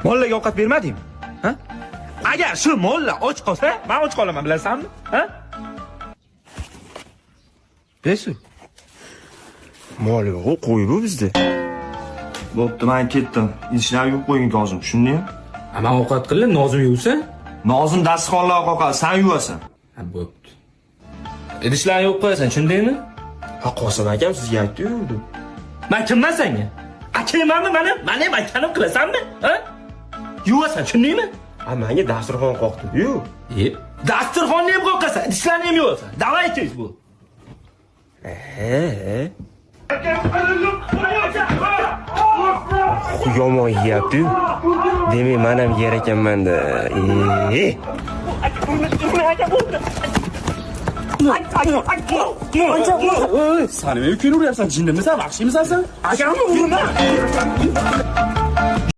Mollaga ovqat bermadingmi? Ha? Agar shu molla och qolsa, men och qolaman, bilasanmi? Ha? Besu. Mol yo'q, qo'y bu bizda. Bo'pti, men ketdim. Idishlarga yuvib qo'ying Nozim, tushundingmi? Men ovqat qilib, Nozim yuvsa? Nozim dasturxonlarga qoqadi, sen yuvasan. Ha, bo'pti. Idishlarni yuvib qo'yasan, tushundingmi? Ha, Qosim akam sizga aytdi-yu. Men kimman senga? Akamanmi meni? Meni ham aytganim qilasanmi? Ha? Yuvasan, tushundingmi? Ha, menga dasturxon qoqdi-yu. Dasturxonni ham qoqasan, idishlarni ham yuvasan. Davay tez bu. Yomon yeyapti-yu. Demak, men ham yer ekanman-da. Sen nima kuyunaversan? Jinnimisan, vahshiymisan sen? Akamni urma.